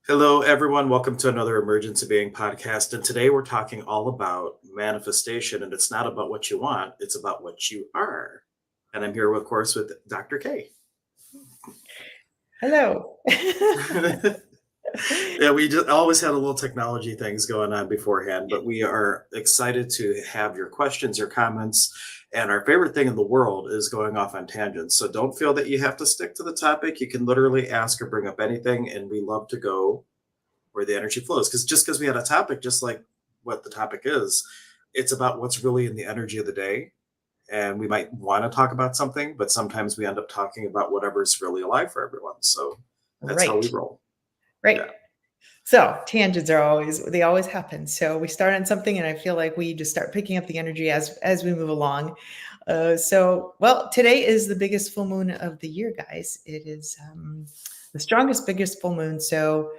Hello, everyone. Welcome to another Emergence of Being podcast. And today we're talking all about manifestation. And it's not about what you want, it's about what you are. And I'm here, of course, with Dr. K. Hello. Yeah, we just always had a little technology things going on beforehand, but we are excited to have your questions, your comments. And our favorite thing in the world is going off on tangents. So don't feel that you have to stick to the topic. You can literally ask or bring up anything. And we love to go where the energy flows. Because just because we had a topic, just like what the topic is, it's about what's really in the energy of the day. And we might want to talk about something, but sometimes we end up talking about whatever's really alive for everyone. So that's how we Right. roll. Right. Yeah. So tangents they always happen. So we start on something and I feel like we just start picking up the energy as we move along. Well, today is the biggest full moon of the year, guys. It is the strongest, biggest full moon. So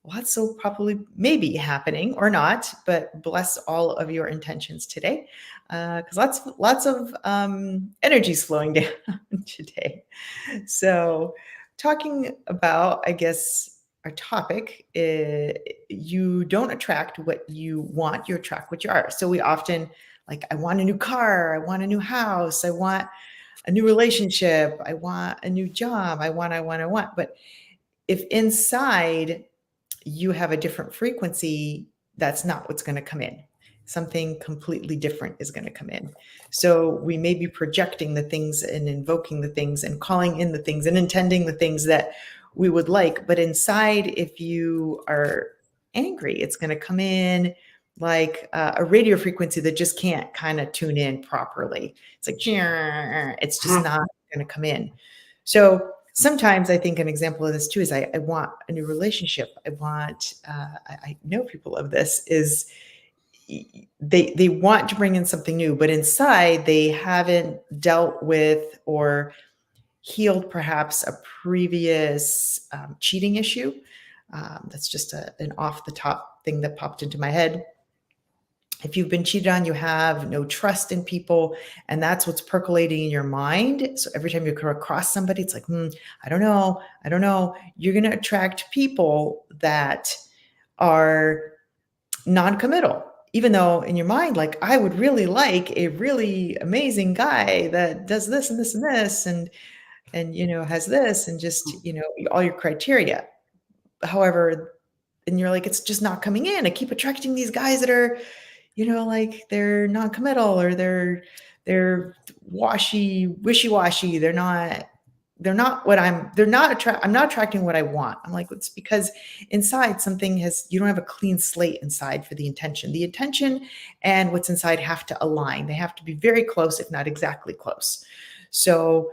lots will probably maybe happening or not, but bless all of your intentions today. Because lots of energy's flowing down today. So, talking about, I guess, our topic, you don't attract what you want, you attract what you are. So, we often like, I want a new car, I want a new house, I want a new relationship, I want a new job, I want. But if inside you have a different frequency, that's not what's going to come in. Something completely different is going to come in. So we may be projecting the things and invoking the things and calling in the things and intending the things that we would like. But inside, if you are angry, it's going to come in like a radio frequency that just can't kind of tune in properly. It's like, it's just not going to come in. So sometimes I think an example of this too is I want a new relationship. I know people of this is they want to bring in something new, but inside they haven't dealt with or healed perhaps a previous cheating issue. That's just an off the top thing that popped into my head. If you've been cheated on, you have no trust in people, and that's what's percolating in your mind. So every time you come across somebody, it's like, I don't know, I don't know. You're going to attract people that are non-committal, even though in your mind, like, I would really like a really amazing guy that does this and this and this, and has this, and just all your criteria. However, and you're like, it's just not coming in. I keep attracting these guys that are like they're non-committal, or they're wishy-washy. I'm not attracting what I want. I'm like, it's because inside you don't have a clean slate inside for the intention. The intention and what's inside have to align. They have to be very close, if not exactly close. So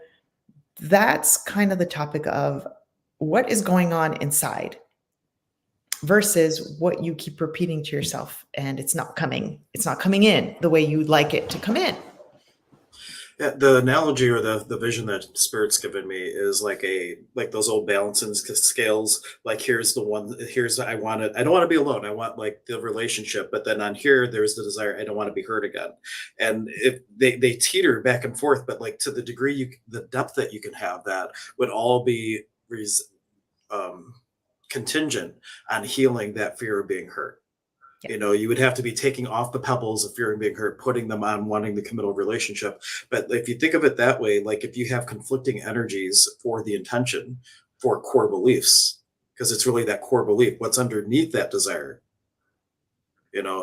that's kind of the topic of what is going on inside versus what you keep repeating to yourself, and it's not coming in the way you'd like it to come in. Yeah, the analogy or the vision that Spirit's given me is like those old balancing scales. Like here's the one. Here's I want it. I don't want to be alone. I want like the relationship. But then on here, there's the desire. I don't want to be hurt again. And if they teeter back and forth, but like to the degree the depth that you can have that would all be um, contingent on healing that fear of being hurt. Yeah. You would have to be taking off the pebbles of fear of being hurt, putting them on wanting the committal relationship. But if you think of it that way, like if you have conflicting energies for the intention, for core beliefs, because it's really that core belief, what's underneath that desire,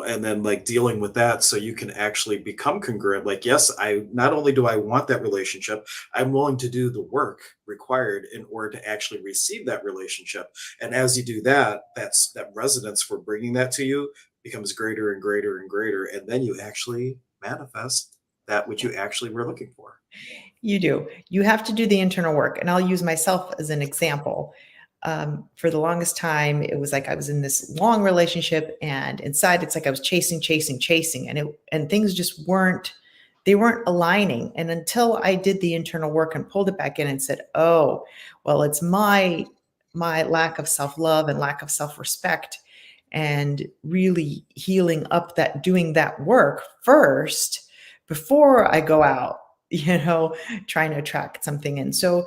and then like dealing with that so you can actually become congruent. Like, yes, I not only do I want that relationship, I'm willing to do the work required in order to actually receive that relationship. And as you do that, that resonance for bringing that to you becomes greater and greater and greater. And then you actually manifest that which you actually were looking for. You do. You have to do the internal work. And I'll use myself as an example. For the longest time, it was like I was in this long relationship, and inside it's like I was chasing, and things just weren't aligning. And until I did the internal work and pulled it back in and said, oh, well, it's my lack of self-love and lack of self-respect, and really healing up that, doing that work first before I go out, trying to attract something in. So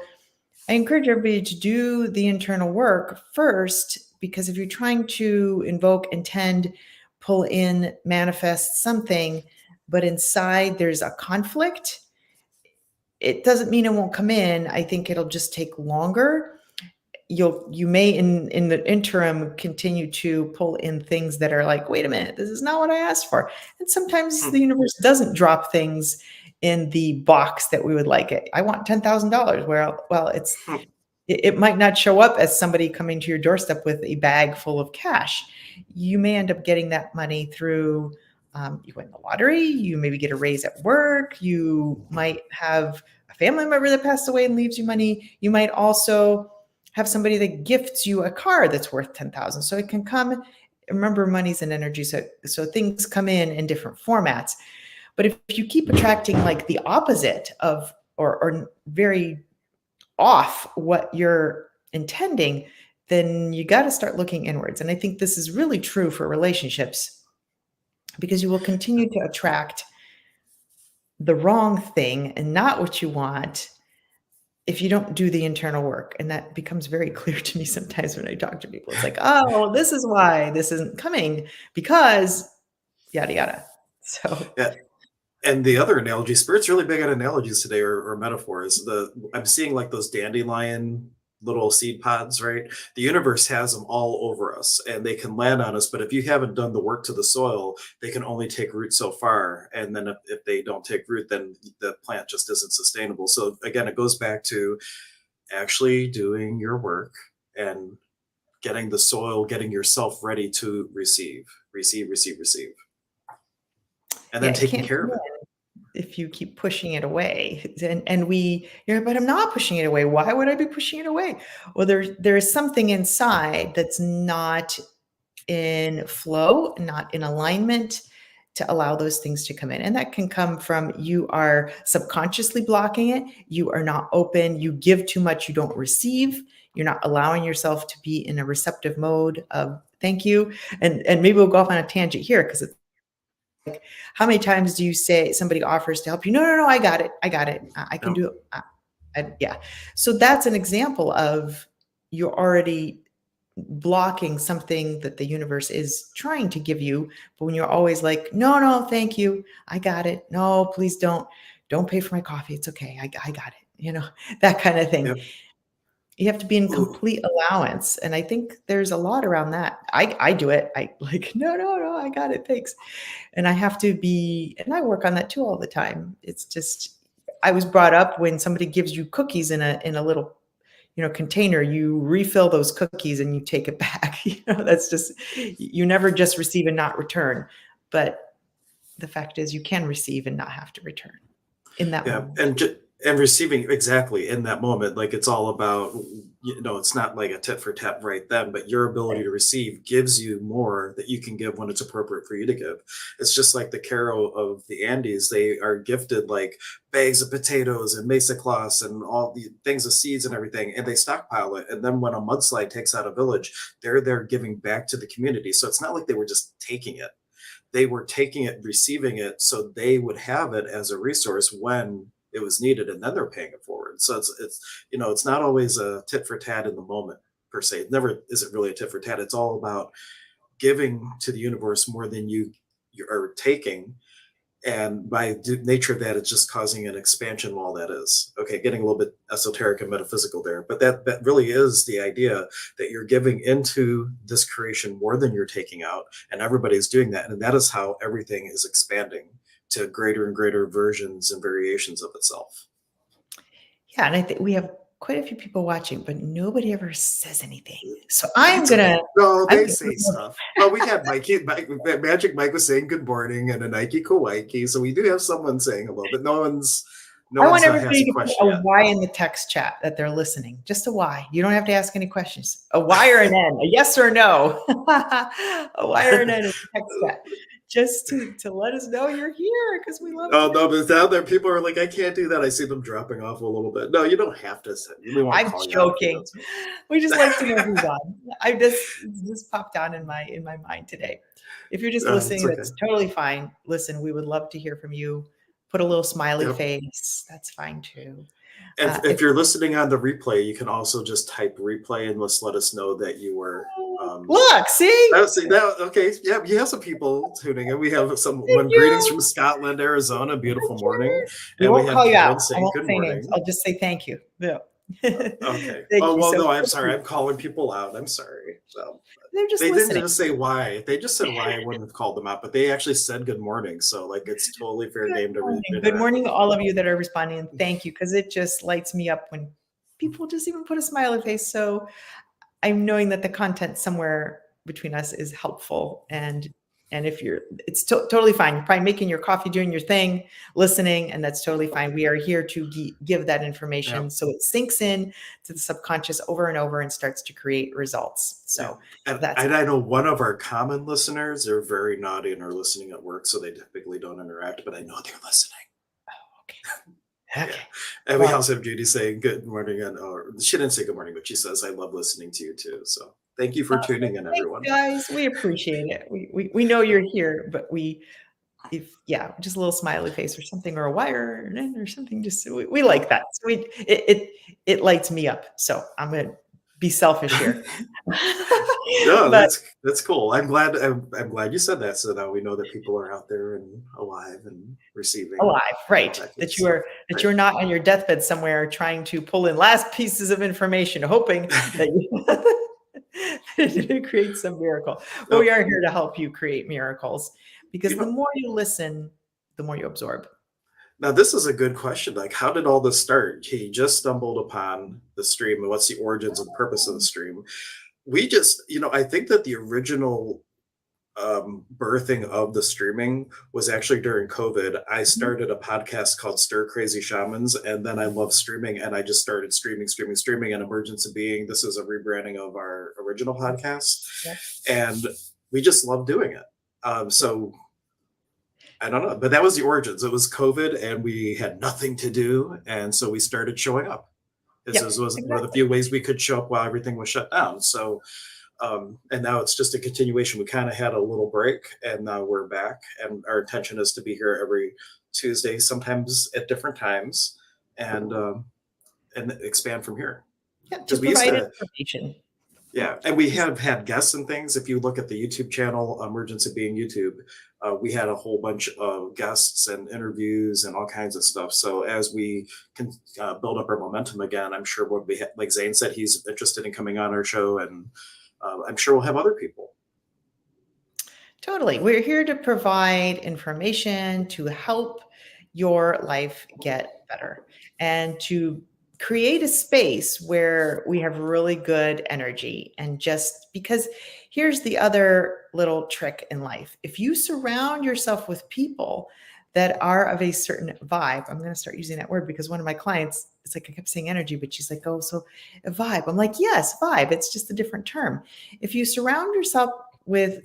I encourage everybody to do the internal work first because if you're trying to invoke, intend, pull in, manifest something, but inside there's a conflict, it doesn't mean it won't come in. I think it'll just take longer. You may in the interim continue to pull in things that are like, wait a minute, this is not what I asked for. And sometimes Hmm. the universe doesn't drop things in the box that we would like it. I want $10,000. Well, Hmm. it might not show up as somebody coming to your doorstep with a bag full of cash. You may end up getting that money through, you win the lottery, you maybe get a raise at work, you might have a family member that passed away and leaves you money. You might also have somebody that gifts you a car that's worth 10,000. So it can come, remember, money's an energy. So things come in different formats. But if you keep attracting like the opposite of, or very off what you're intending, then you got to start looking inwards. And I think this is really true for relationships, because you will continue to attract the wrong thing and not what you want if you don't do the internal work. And that becomes very clear to me sometimes when I talk to people. It's like, oh, this is why this isn't coming, because yada yada. So Yeah. And the other analogy, Spirit's really big on analogies today, or metaphors. I'm seeing like those dandelion little seed pods, right? The universe has them all over us, and they can land on us. But if you haven't done the work to the soil, they can only take root so far. And then if they don't take root, then the plant just isn't sustainable. So again, it goes back to actually doing your work and getting the soil, getting yourself ready to receive, and yeah, then it taking can't care of it. if you keep pushing it away. And but I'm not pushing it away. Why would I be pushing it away? Well, there's something inside that's not in flow, not in alignment to allow those things to come in. And that can come from, you are subconsciously blocking it, you are not open, you give too much, you don't receive, you're not allowing yourself to be in a receptive mode of thank you. And maybe we'll go off on a tangent here, because it's like, how many times do you say somebody offers to help you? No, no, no, I got it. I got it. I can No. do it. Yeah. So that's an example of, you're already blocking something that the universe is trying to give you. But when you're always like, no, no, thank you, I got it. No, please don't pay for my coffee. It's okay. I got it. That kind of thing. Yep. You have to be in Ooh. complete allowance. And I think there's a lot around that. I do it. I like, no, no, no, I got it. Thanks. And I have to be, and I work on that too all the time. It's just, I was brought up, when somebody gives you cookies in a little, container, you refill those cookies and you take it back. That's just, you never just receive and not return. But the fact is, you can receive and not have to return in that Yeah, moment. and receiving exactly in that moment, like it's all about, it's not like a tit for tat right then, but your ability to receive gives you more that you can give when it's appropriate for you to give. It's just like the Caro of the Andes; they are gifted like bags of potatoes and mesa cloths and all the things of seeds and everything, and they stockpile it. And then when a mudslide takes out a village, they're giving back to the community. So it's not like they were just taking it, they were taking it, receiving it, so they would have it as a resource when it was needed, and then they're paying it forward. So it's not always a tit for tat in the moment per se. It never is it really a tit for tat. It's all about giving to the universe more than you are taking, and by nature of that, it's just causing an expansion while that is okay, getting a little bit esoteric and metaphysical there, but that really is the idea, that you're giving into this creation more than you're taking out, and everybody's doing that, and that is how everything is expanding to greater and greater versions and variations of itself. Yeah, and I think we have quite a few people watching, but nobody ever says anything. So I'm That's okay. gonna, No, I'm they gonna say stuff. Well, we had Magic Mike was saying good morning, and a Nike Kawaii, so we do have someone saying hello, but no I want one's not has everybody a to put question a yet. Y in the text chat that they're listening. Just a Y. You don't have to ask any questions. A Y or an N, a yes or a no. A Y or an N in the text chat. Just to let us know you're here, because we love to Oh know. no, but down there, people are like, I can't do that. I see them dropping off a little bit. No, you don't have to. We won't I'm call you out if you joking. don't. We just like to know who's on. It just popped on in my mind today. If you're just It's listening, okay. that's totally fine. Listen, we would love to hear from you. Put a little smiley Yep. face. That's fine too. If you're listening on the replay, you can also just type replay and let us know that you were. Look, see? See that? Okay, yeah, we have some people tuning in. We have Thank someone greetings you. from Scotland, Arizona. Beautiful Thank morning, you. We and we won't have call you out. Kevin I saying won't good say names. morning. I'll just say thank you. Yeah. Okay. Thank Oh you. well, So no, I'm sorry. I'm calling people out. I'm sorry. So they're just they didn't listening. just say why. If they just said why, I wouldn't have called them out. But they actually said good morning. So like, it's totally fair Good game to morning. Good interact morning with to you. all of you that are responding. And thank you, because it just lights me up when people just even put a smiley face. So I'm knowing that the content somewhere between us is helpful. And if you're, it's totally fine. You're probably making your coffee, doing your thing, listening, and that's totally fine. We are here to give that Yeah. information so it sinks in to the subconscious over and over and starts to create results. Yeah. So And that's I know one of our common listeners, they're very naughty and are listening at work, so they typically don't interact, but I know they're listening. okay. Yeah. Okay. And we Well, also have Judy saying good morning. And or she didn't say good morning, but she says, I love listening to you too. So thank you for awesome. tuning in, Thanks, everyone. guys. We appreciate it. We know you're here, but if yeah, just a little smiley face or something, or a wire or something, just we like that. So it lights me up. So I'm gonna be selfish here. No, But that's cool. I'm glad you said that. So now we know that people are out there and alive and receiving alive, right? that good That you stuff. are that Right. you're not on your deathbed somewhere trying to pull in last pieces of information, hoping that you create some miracle. But we So, are here to help you create miracles, you because the know, more you listen, the more you absorb. now this is a good question. Like, how did all this start? He just stumbled upon the stream, and what's the origins and purpose of the stream? We just, I think that the original birthing of the streaming was actually during COVID. I Mhm. started a podcast called Stir Crazy Shamans, and then I love streaming, and I just started streaming, and Emergence of Being. This is a rebranding of our original podcast, Yeah. and we just love doing it. So I don't know, but that was the origins. It was COVID, and we had nothing to do, and so we started showing up. This Yep, was one of the exactly. few ways we could show up while everything was shut down. So and now it's just a continuation. We kind of had a little break, and now we're back. And our intention is to be here every Tuesday, sometimes at different times, and expand from here. Yeah, to Because we used provide to, information. yeah, and we have had guests and things. If you look at the YouTube channel, Emergence of Being YouTube, we had a whole bunch of guests and interviews and all kinds of stuff. So as we can build up our momentum again, I'm sure we'll be like Zane said, he's interested in coming on our show, and I'm sure we'll have other people. Totally. We're here to provide information to help your life get better and to create a space where we have really good energy. And just because here's the other little trick in life: if you surround yourself with people that are of a certain vibe, I'm going to start using that word because one of my clients, it's like I kept saying energy, but she's like, oh, so a vibe. I'm like, yes, vibe. It's just a different term. If you surround yourself with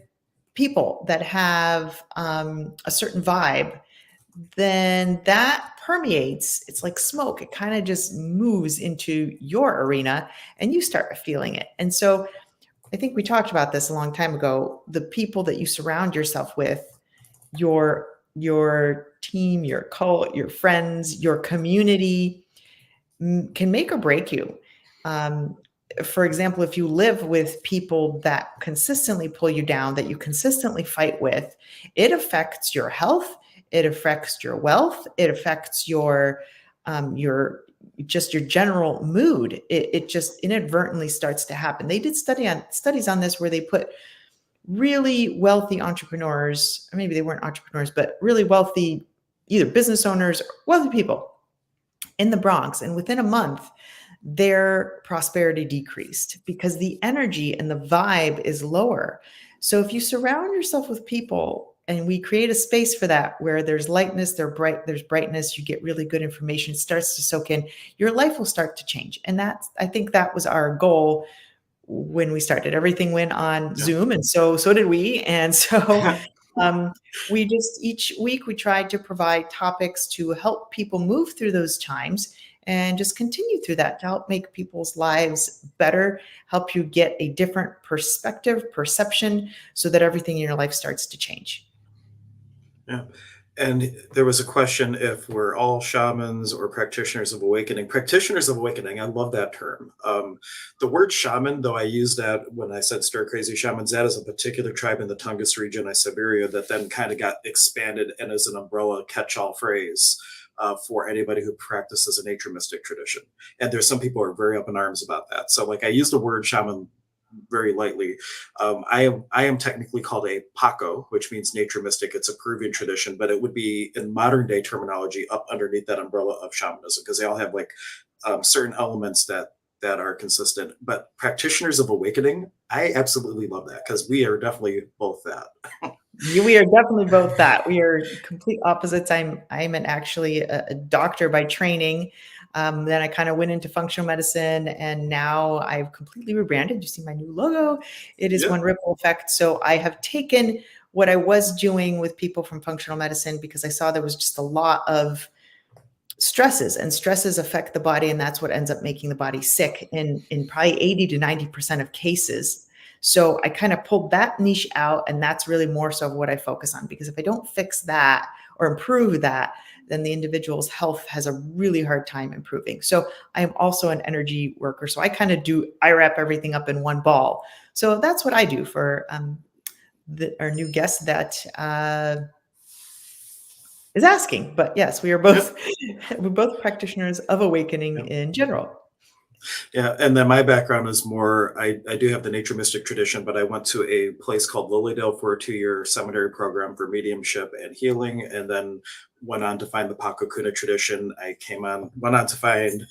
people that have a certain vibe, then that permeates. It's like smoke. It kind of just moves into your arena and you start feeling it. And so I think we talked about this a long time ago. The people that you surround yourself with, your team, your cult, your friends, your community, can make or break you. Um, for example, if you live with people that consistently pull you down, that you consistently fight with, it affects your health, it affects your wealth, it affects your just your general mood. It just inadvertently starts to happen. They did studies on this where they put really wealthy entrepreneurs, or maybe they weren't entrepreneurs, but really wealthy, either business owners or wealthy people in the Bronx, and within a month, their prosperity decreased because the energy and the vibe is lower. So if you surround yourself with people, and we create a space for that where there's lightness, there's brightness, you get really good information, it starts to soak in, your life will start to change. And I think that was our goal when we started. Everything went on Yeah. Zoom, and so did we. And so um, we just each week we tried to provide topics to help people move through those times and just continue through that to help make people's lives better, help you get a different perspective, perception, so that everything in your life starts to change. Yeah. And there was a question if we're all shamans or practitioners of awakening. Practitioners of awakening, I love that term. The word shaman, though I use that when I said stir crazy shamans, that is a particular tribe in the Tungus region of Siberia that then kind of got expanded and as an umbrella catch all phrase for anybody who practices a nature mystic tradition. And there's some people who are very up in arms about that. So, like, I use the word shaman very lightly. I am technically called a Paco, which means nature mystic. It's a Peruvian tradition, but it would be in modern day terminology up underneath that umbrella of shamanism because they all have like certain elements that are consistent. But practitioners of awakening, I absolutely love that because we are definitely both that. We are definitely both that. We are complete opposites. I'm actually a doctor by training. Then I kind of went into functional medicine, and now I've completely rebranded. You see my new logo. It is Yeah, One Ripple Effect. So I have taken what I was doing with people from functional medicine because I saw there was just a lot of stresses, and stresses affect the body, and that's what ends up making the body sick in probably 80 to 90% of cases. So I kind of pulled that niche out, and that's really more so what I focus on, because if I don't fix that or improve that, then the individual's health has a really hard time improving. So I am also an energy worker, so I wrap everything up in one ball. So that's what I do for our new guest that is asking. But yes, we are yeah, both we're both practitioners of awakening yeah. in general. Yeah, and then my background is more, I do have the nature mystic tradition, but I went to a place called Lilydale for a 2-year seminary program for mediumship and healing, and then went on to find the Pakokuna tradition. Went on to find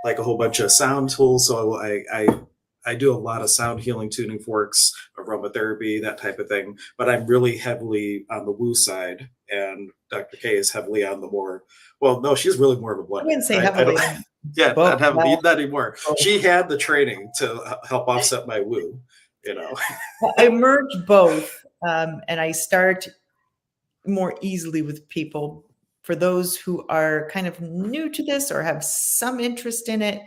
like a whole bunch of sound tools. So I do a lot of sound healing, tuning forks, aromatherapy, that type of thing. But I'm really heavily on the woo side, and Dr. K is heavily on the more. Well, no, she's really more of a I blending. wouldn't say I don't. heavily. I'm Yeah, not both. having Well, not anymore. both. She had the training to help offset my woo. You know. I merge both, and I start more easily with people. For those who are kind of new to this or have some interest in it,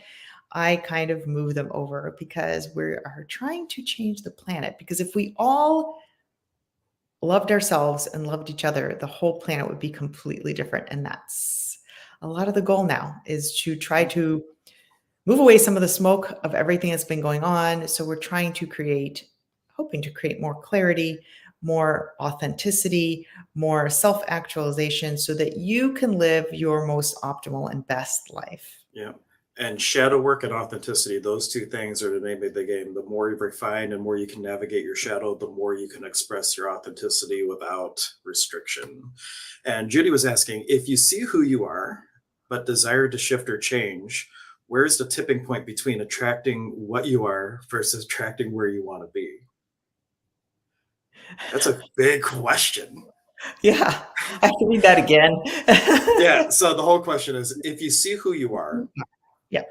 I kind of move them over because we are trying to change the planet. Because if we all loved ourselves and loved each other, the whole planet would be completely different. And that's a lot of the goal now, is to try to move away some of the smoke of everything that's been going on. So we're hoping to create more clarity, more authenticity, more self actualization so that you can live your most optimal and best life. Yeah. And shadow work and authenticity, those two things are the name of the game. The more you refine and more you can navigate your shadow, the more you can express your authenticity without restriction. And Judy was asking, if you see who you are, but desire to shift or change, where's the tipping point between attracting what you are versus attracting where you want to be? That's a big question. Yeah, I have to read that again. Yeah. So the whole question is, if you see who you are, Yeah.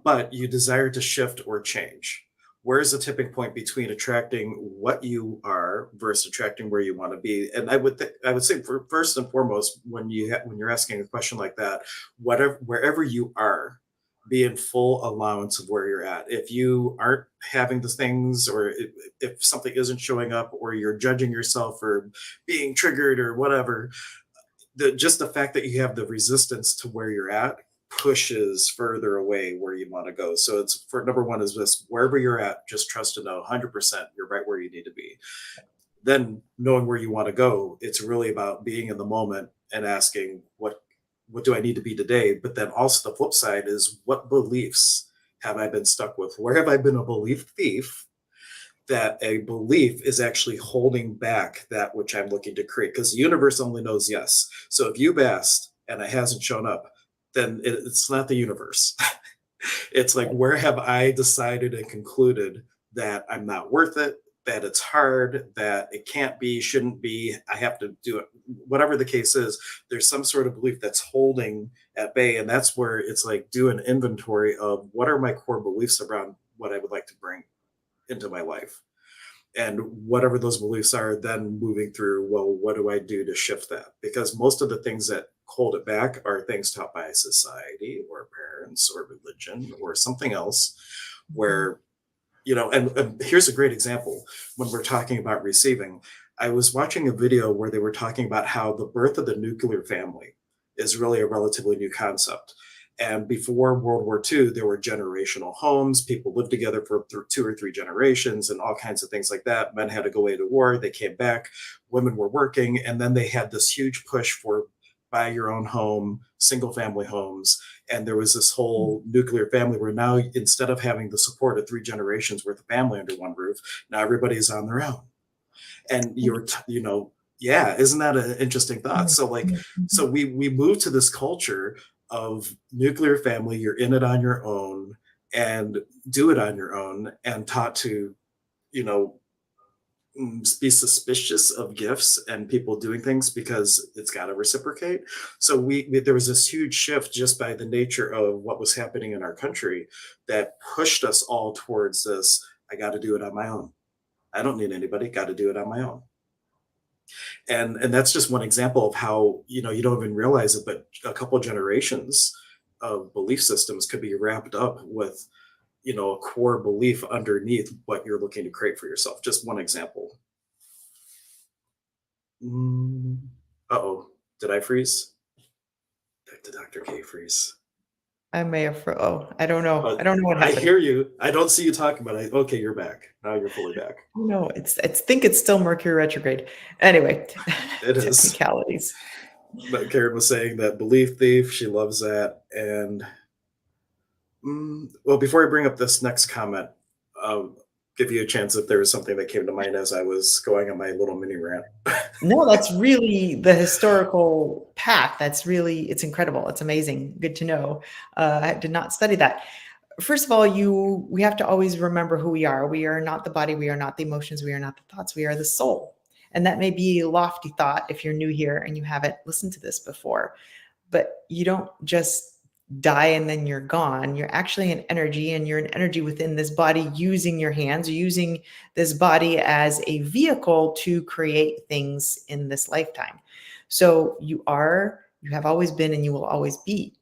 but you desire to shift or change. Where's the tipping point between attracting what you are versus attracting where you want to be? And I would say first and foremost, when you're asking a question like that, whatever wherever you are, be in full allowance of where you're at. If you aren't having the things, or if something isn't showing up, or you're judging yourself for being triggered or whatever, just the fact that you have the resistance to where you're at pushes further away where you want to go. So it's for number one is just wherever you're at, just trust to know 100% you're right where you need to be. Then knowing where you want to go, it's really about being in the moment and asking what do I need to be today? But then also the flip side is what beliefs have I been stuck with? Where have I been a belief thief that a belief is actually holding back that which I'm looking to create, because the universe only knows yes. So if you've asked and it hasn't shown up, then it's not the universe. It's like, where have I decided and concluded that I'm not worth it, that it's hard, that it can't be, shouldn't be, I have to do it, whatever the case is, there's some sort of belief that's holding at bay. And that's where it's like, do an inventory of what are my core beliefs around what I would like to bring into my life, and whatever those beliefs are, then moving through, well, what do I do to shift that? Because most of the things that hold it back are things taught by society or parents or religion or something else, Mhm. where, and here's a great example when we're talking about receiving. I was watching a video where they were talking about how the birth of the nuclear family is really a relatively new concept. And before World War II, there were generational homes. People lived together for 2 or 3 generations and all kinds of things like that. Men had to go away to war. They came back. Women were working. And then they had this huge push for buy your own home, single family homes. And there was this whole nuclear family where now, instead of having the support of 3 generations worth of family under one roof, now everybody's on their own. And yeah, isn't that an interesting thought? So like, so we moved to this culture of nuclear family. You're in it on your own and do it on your own, and taught to, you know, be suspicious of gifts and people doing things because it's got to reciprocate. So there was this huge shift just by the nature of what was happening in our country that pushed us all towards this. I got to do it on my own. I don't need anybody. Got to do it on my own. And that's just one example of how, you don't even realize it, but a couple of generations of belief systems could be wrapped up with, a core belief underneath what you're looking to create for yourself. Just one example. Uh-oh, did I freeze? Did Dr. K freeze? I may have. I don't know. I But don't know what I happened. hear you. I don't see you talking, but okay, you're back. Now you're fully back. No, think it's still Mercury retrograde. Anyway, It is. technicalities. But Karen was saying that belief thief, she loves that. And well, before I bring up this next comment, I'll give you a chance if there was something that came to mind as I was going on my little mini rant. No, that's really the historical path. It's incredible. It's amazing. Good to know. I did not study that. First of all, we have to always remember who we are. We are not the body. We are not the emotions. We are not the thoughts. We are the soul. And that may be a lofty thought if you're new here and you haven't listened to this before, but you don't just die and then you're gone. You're actually an energy, and you're an energy within this body, using your hands, using this body as a vehicle to create things in this lifetime. So you have always been, and you will always be.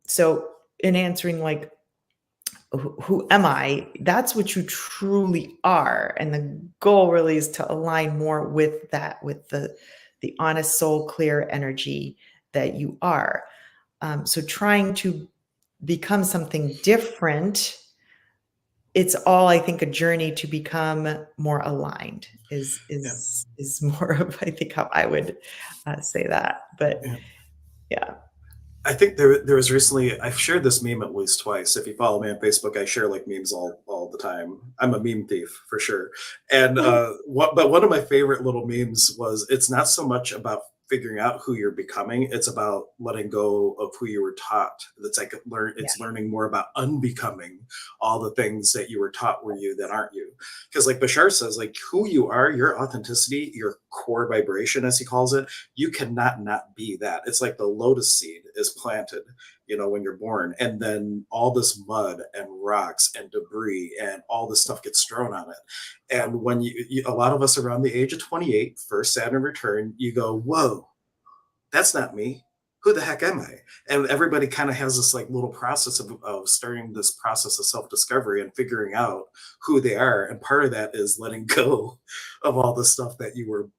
So in answering like, who am I? That's what you truly are. And the goal really is to align more with that, with the honest soul, clear energy that you are. So trying to become something different, it's all, I think, a journey to become more aligned is more of, I think, how I would say that. But yeah. I think there was recently, I've shared this meme at least twice. If you follow me on Facebook, I share like memes all the time. I'm a meme thief for sure. And but one of my favorite little memes was, it's not so much about figuring out who you're becoming, it's about letting go of who you were taught. It's like learning more about unbecoming all the things that you were taught were you that aren't you. Because like Bashar says, like who you are, your authenticity, your core vibration, as he calls it, you cannot not be that. It's like the lotus seed is planted, when you're born, and then all this mud and rocks and debris and all this stuff gets thrown on it. And when a lot of us around the age of 28, first Saturn return, you go, whoa, that's not me. Who the heck am I? And everybody kind of has this like little process of starting this process of self-discovery and figuring out who they are. And part of that is letting go of all the stuff that you were,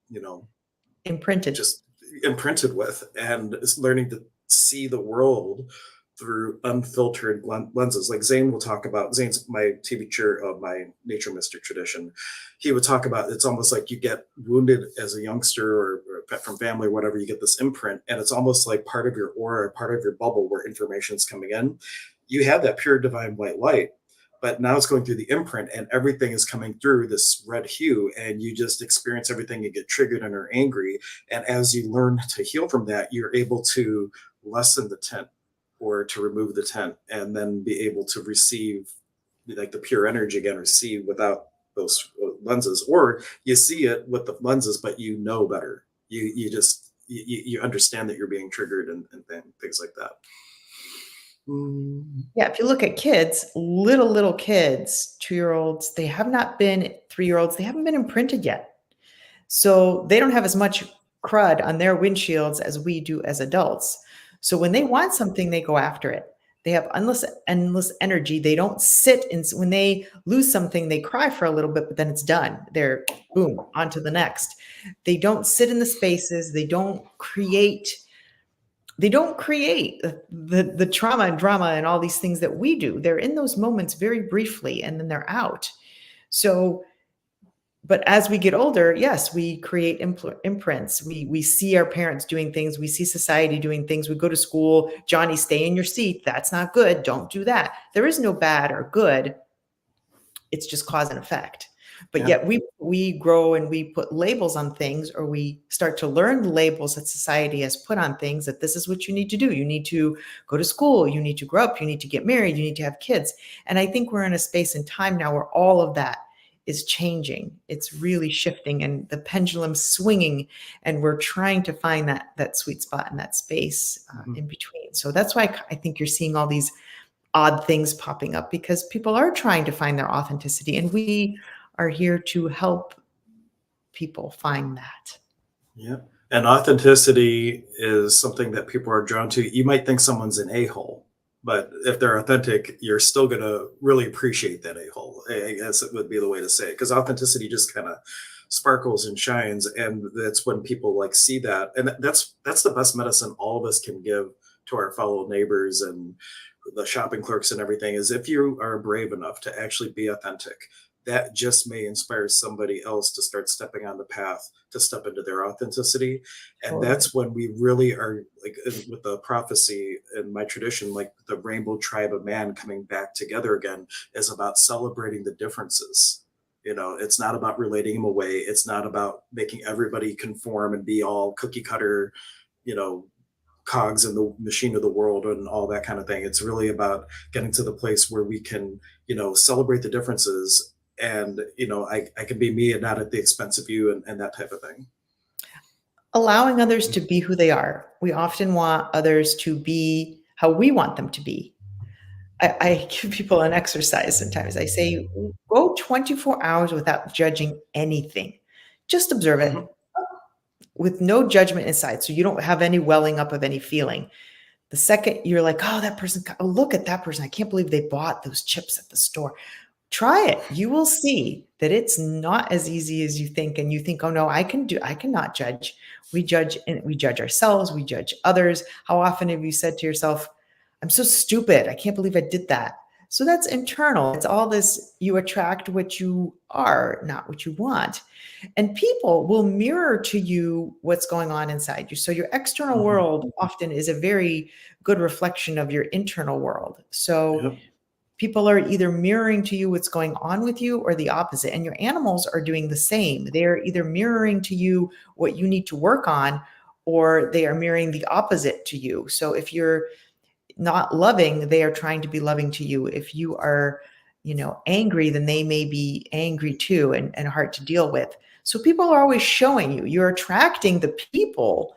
imprinted with, and learning to see the world through unfiltered lenses. Like Zane will talk about, Zane's my teacher of my nature mystic tradition. He would talk about, it's almost like you get wounded as a youngster or from family or whatever, you get this imprint, and it's almost like part of your aura, part of your bubble where information's coming in. You have that pure divine white light, but now it's going through the imprint and everything is coming through this red hue, and you just experience everything. You get triggered and are angry. And as you learn to heal from that, you're able to lessen the tent or to remove the tent, and then be able to receive like the pure energy again, or see without those lenses, or you see it with the lenses, but you know better. You understand that you're being triggered and things like that. Yeah, if you look at kids, little kids, 2-year-olds, they have not been 3-year-olds, they haven't been imprinted yet. So they don't have as much crud on their windshields as we do as adults. So when they want something, they go after it. They have endless energy. They don't sit in, when they lose something, they cry for a little bit, but then it's done. They're boom, on to the next. They don't sit in the spaces. They don't create the trauma and drama and all these things that we do. They're in those moments very briefly and then they're out. So, but as we get older, yes, we create imprints. We see our parents doing things. We see society doing things. We go to school. Johnny, stay in your seat. That's not good. Don't do that. There is no bad or good. It's just cause and effect. But Yeah. yet we grow and we put labels on things, or we start to learn the labels that society has put on things, that this is what you need to do. You need to go to school, you need to grow up, you need to get married, you need to have kids. And I think we're in a space and time now where all of that is changing. It's really shifting and the pendulum's swinging, and we're trying to find that sweet spot in that space Mhm. in between. So that's why I think you're seeing all these odd things popping up, because people are trying to find their authenticity, and we are here to help people find that. Yeah. And authenticity is something that people are drawn to. You might think someone's an a-hole, but if they're authentic, you're still going to really appreciate that a-hole. I guess it would be the way to say it, because authenticity just kind of sparkles and shines. And that's when people like see that. And that's the best medicine all of us can give to our fellow neighbors and the shopping clerks and everything, is if you are brave enough to actually be authentic, that just may inspire somebody else to start stepping on the path to step into their authenticity. And Totally. that's when we really are like with the prophecy in my tradition, like the rainbow tribe of man coming back together again, is about celebrating the differences. It's not about relating them away. It's not about making everybody conform and be all cookie cutter, you know, cogs in the machine of the world and all that kind of thing. It's really about getting to the place where we can, celebrate the differences, and I can be me and not at the expense of you, and that type of thing. Allowing others to be who they are. We often want others to be how we want them to be. I give people an exercise sometimes. I say, go 24 hours without judging anything. Just observe it Mhm. with no judgment inside. So you don't have any welling up of any feeling. The second you're like, oh, that person, oh, look at that person. I can't believe they bought those chips at the store. Try it. You will see that it's not as easy as you think. And you think, oh no, I cannot judge. We judge ourselves, we judge others. How often have you said to yourself, I'm so stupid. I can't believe I did that. So that's internal. It's all this, you attract what you are, not what you want. And people will mirror to you what's going on inside you. So your external Mhm. world often is a very good reflection of your internal world. So Yep. people are either mirroring to you what's going on with you or the opposite. And your animals are doing the same. They're either mirroring to you what you need to work on, or they are mirroring the opposite to you. So if you're not loving, they are trying to be loving to you. If you are, angry, then they may be angry too, and hard to deal with. So people are always showing you. You're attracting the people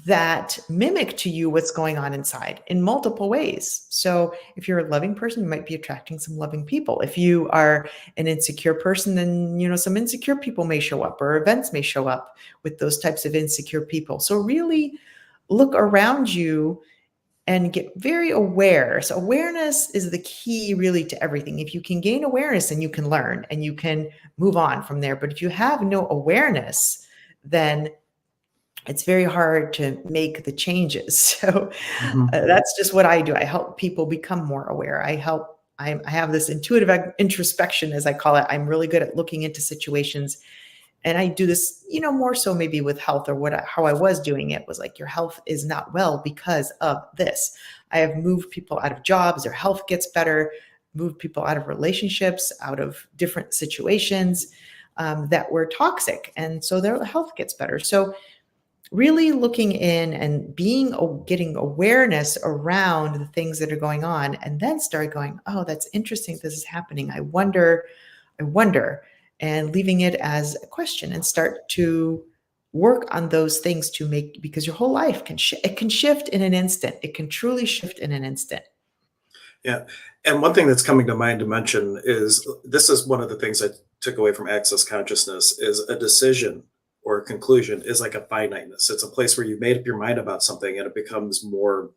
that mimic to you what's going on inside in multiple ways. So if you're a loving person, you might be attracting some loving people. If you are an insecure person, then some insecure people may show up, or events may show up with those types of insecure people. So really look around you and get very aware. So awareness is the key really to everything. If you can gain awareness, then you can learn and you can move on from there. But if you have no awareness, then it's very hard to make the changes. So Mhm. that's just what I do. I help people become more aware. I have this intuitive introspection, as I call it. I'm really good at looking into situations. And I do this, more so maybe with health, or how I was doing it was like, your health is not well because of this. I have moved people out of jobs, their health gets better, moved people out of relationships, out of different situations that were toxic. And so their health gets better. So really looking in and getting awareness around the things that are going on, and then start going, oh, that's interesting, this is happening, I wonder, and leaving it as a question, and start to work on those things to make, because your whole life it can shift in an instant. It can truly shift in an instant. Yeah. And one thing that's coming to mind to mention is this is one of the things I took away from access consciousness, is a decision or a conclusion is like a finiteness. It's a place where you've made up your mind about something and it becomes more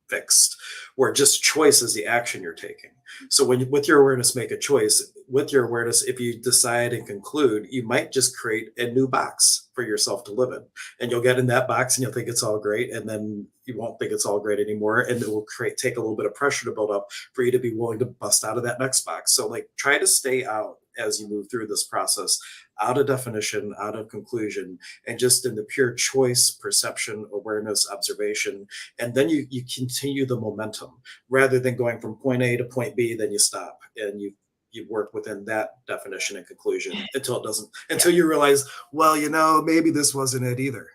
fixed, where just choice is the action you're taking. So when you, with your awareness, make a choice. With your awareness, if you decide and conclude, you might just create a new box for yourself to live in, and you'll get in that box and you'll think it's all great, and then you won't think it's all great anymore, and it will create take a little bit of pressure to build up for you to be willing to bust out of that next box. So like try to stay out as you move through this process, out of definition, out of conclusion, and just in the pure choice, perception, awareness, observation, and then you continue the momentum rather than going from point A to point B, then you stop and you work within that definition and conclusion until it doesn't, Yeah, until you realize, well, maybe this wasn't it either,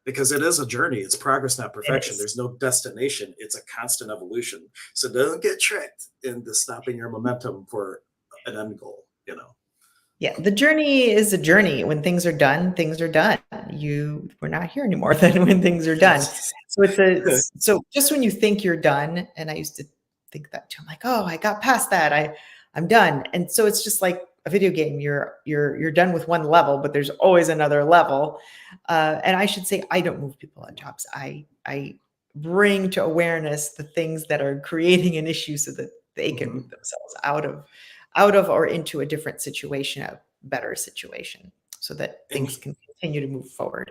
because it is a journey. It's progress, not it perfection. is. There's no destination. It's a constant evolution. So don't get tricked into stopping your momentum for an end goal. Yeah, the journey is a journey. When things are done, things are done. We're not here anymore than when things are done. So so just when you think you're done, and I used to think that too. I'm like, oh, I got past that. I'm done. And so it's just like a video game. You're done with one level, but there's always another level. And I should say, I don't move people on jobs. I bring to awareness the things that are creating an issue so that they can move Mhm. themselves out of or into a different situation, a better situation, so that And things can continue to move forward.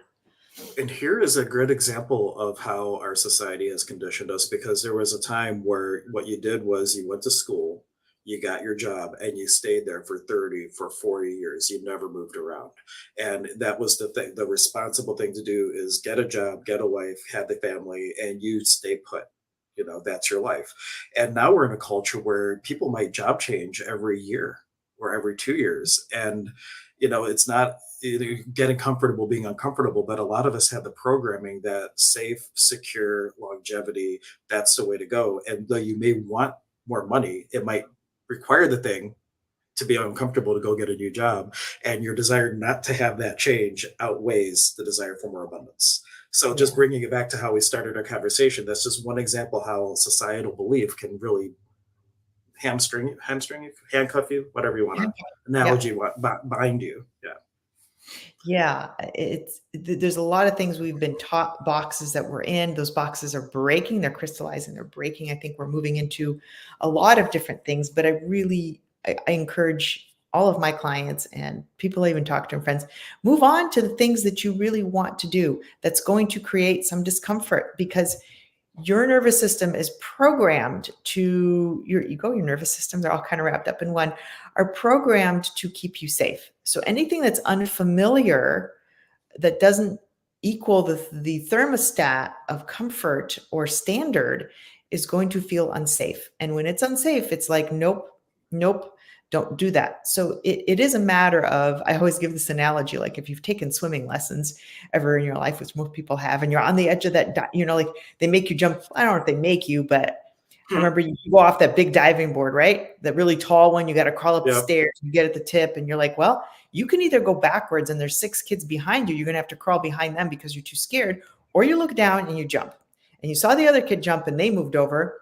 And here is a good example of how our society has conditioned us, because there was a time where what you did was you went to school, you got your job, and you stayed there for 30, for 40 years. You never moved around. And that was the thing. The responsible thing to do is get a job, get a wife, have the family, and you stay put. That's your life. And now we're in a culture where people might job change every year or every 2 years. And it's not getting comfortable being uncomfortable, but a lot of us have the programming that safe, secure, longevity, that's the way to go. And though you may want more money, it might require the thing to be uncomfortable to go get a new job. And your desire not to have that change outweighs the desire for more abundance. So just Yeah. bringing it back to how we started our conversation, that's just one example how societal belief can really hamstring you, handcuff you, whatever you want to Yeah. analogy, bind you. Yeah. Yeah, there's a lot of things we've been taught, boxes that we're in. Those boxes are breaking, they're crystallizing, they're breaking. I think we're moving into a lot of different things, but I encourage all of my clients and people I even talk to and friends, move on to the things that you really want to do that's going to create some discomfort, because your nervous system is programmed to your ego, your nervous system, they're all kind of wrapped up in one, are programmed to keep you safe. So anything that's unfamiliar, that doesn't equal the thermostat of comfort or standard, is going to feel unsafe. And when it's unsafe, it's like, nope, nope, don't do that. So it is a matter of, I always give this analogy, like if you've taken swimming lessons ever in your life, which most people have, and you're on the edge of that, like they make you jump. I don't know if they make you, but I Hmm. remember you go off that big diving board, right? That really tall one. You got to crawl up the Yep. stairs. You get at the tip, and you're like, well, you can either go backwards and there's 6 kids behind you. You're going to have to crawl behind them because you're too scared, or you look down and you jump. And you saw the other kid jump and they moved over.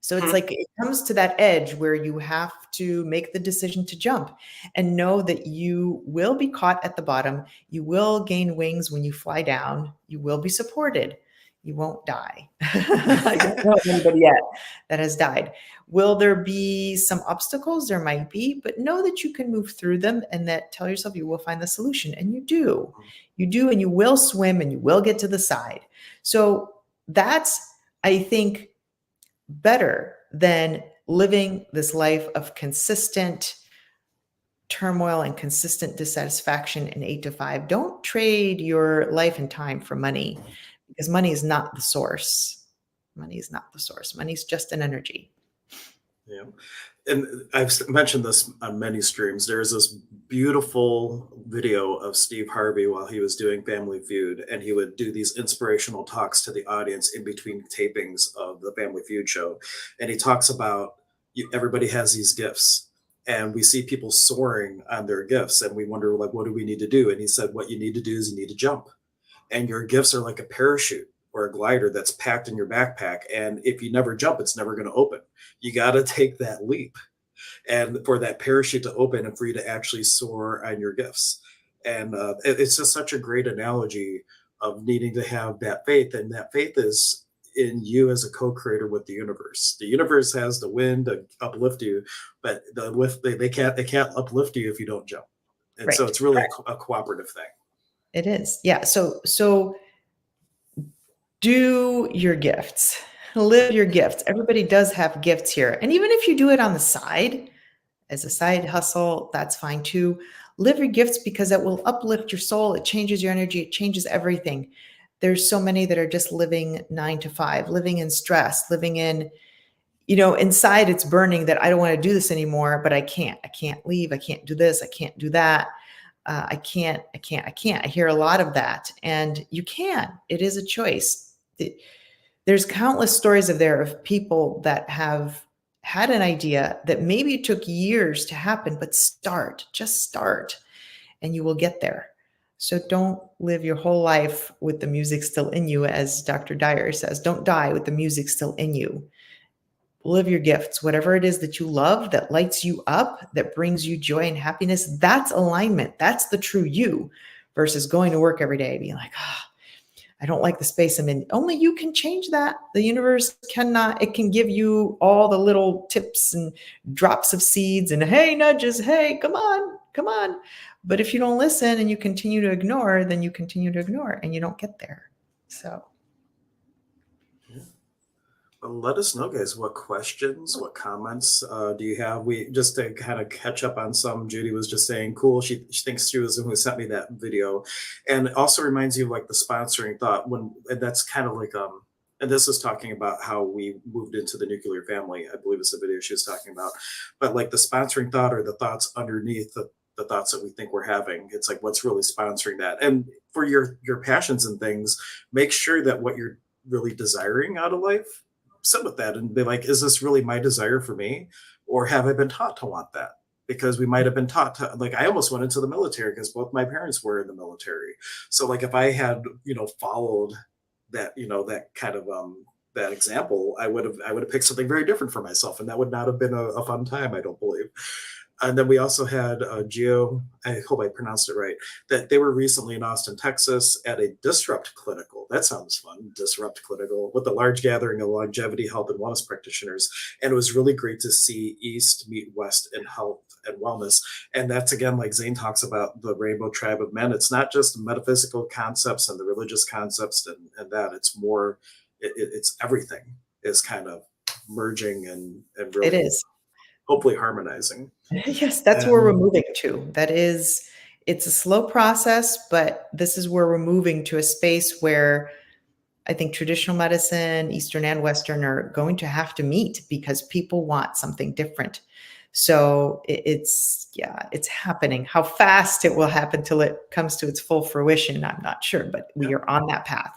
So it's Hmm. like it comes to that edge where you have to make the decision to jump and know that you will be caught at the bottom. You will gain wings when you fly down. You will be supported. You won't die. I don't know of anybody yet that has died. Will there be some obstacles? There might be, but know that you can move through them, and that tell yourself you will find the solution. And you do. You do, and you will swim and you will get to the side. So that's, I think, better than living this life of consistent turmoil and consistent dissatisfaction in 8 to 5. Don't trade your life and time for money, because money is not the source. Money is not the source. Money is just an energy. Yeah. And I've mentioned this on many streams. There's this beautiful video of Steve Harvey while he was doing Family Feud, and he would do these inspirational talks to the audience in between tapings of the Family Feud show. And he talks about everybody has these gifts, and we see people soaring on their gifts, and we wonder, like, what do we need to do? And he said, what you need to do is you need to jump, and your gifts are like a parachute or a glider that's packed in your backpack. And if you never jump, it's never going to open. You got to take that leap, and for that parachute to open and for you to actually soar on your gifts. And it's just such a great analogy of needing to have that faith. And that faith is in you as a co-creator with the universe. The universe has the wind to uplift you, but they can't uplift you if you don't jump. And so Right. it's really a cooperative thing. It is. Yeah. So do your gifts. Live your gifts. Everybody does have gifts here. And even if you do it on the side, as a side hustle, that's fine too. Live your gifts because it will uplift your soul. It changes your energy. It changes everything. There's so many that are just living 9 to 5, living in stress, living in, inside it's burning that I don't want to do this anymore, but I can't. I can't leave. I can't do this. I can't do that. I can't. I hear a lot of that. And you can. It is a choice. There's countless stories of people that have had an idea that maybe it took years to happen, but just start, and you will get there. So don't live your whole life with the music still in you, as Dr. Dyer says. Don't die with the music still in you. Live your gifts, whatever it is that you love, that lights you up, that brings you joy and happiness. That's alignment. That's the true you, versus going to work every day being like, I don't like the space I'm in. Only you can change that. The universe cannot. It can give you all the little tips and drops of seeds and hey, nudges. Hey, come on, come on. But if you don't listen and you continue to ignore, then you continue to ignore and you don't get there. So Well, let us know, guys, what questions, what comments do you have? We just to kind of catch up on some. Judy was just saying, cool. She thinks she was the one who sent me that video, and it also reminds you of like the sponsoring thought and that's kind of like And this is talking about how we moved into the nuclear family. I believe it's the video she was talking about, but like the sponsoring thought or the thoughts underneath the thoughts that we think we're having. It's like what's really sponsoring that, and for your passions and things, make sure that what you're really desiring out of life, sit with that and be like, is this really my desire for me? Or have I been taught to want that? Because we might have been taught to, like, I almost went into the military because both my parents were in the military. So like if I had, followed that, that kind of that example, I would have picked something very different for myself. And that would not have been a fun time, I don't believe. And then we also had Geo, I hope I pronounced it right, that they were recently in Austin, Texas at a Disrupt Clinical. That sounds fun, Disrupt Clinical, with a large gathering of longevity, health, and wellness practitioners. And it was really great to see East meet West in health and wellness. And that's, again, like Zane talks about the rainbow tribe of men. It's not just metaphysical concepts and the religious concepts and that. It's more, it's everything is kind of merging and it really is. hopefully harmonizing. Yes, that's where we're And moving to. It's a slow process, but this is where we're moving to a space where I think traditional medicine, Eastern and Western, are going to have to meet because people want something different. So it's happening. How fast it will happen till it comes to its full fruition, I'm not sure, but we yeah, are on that path.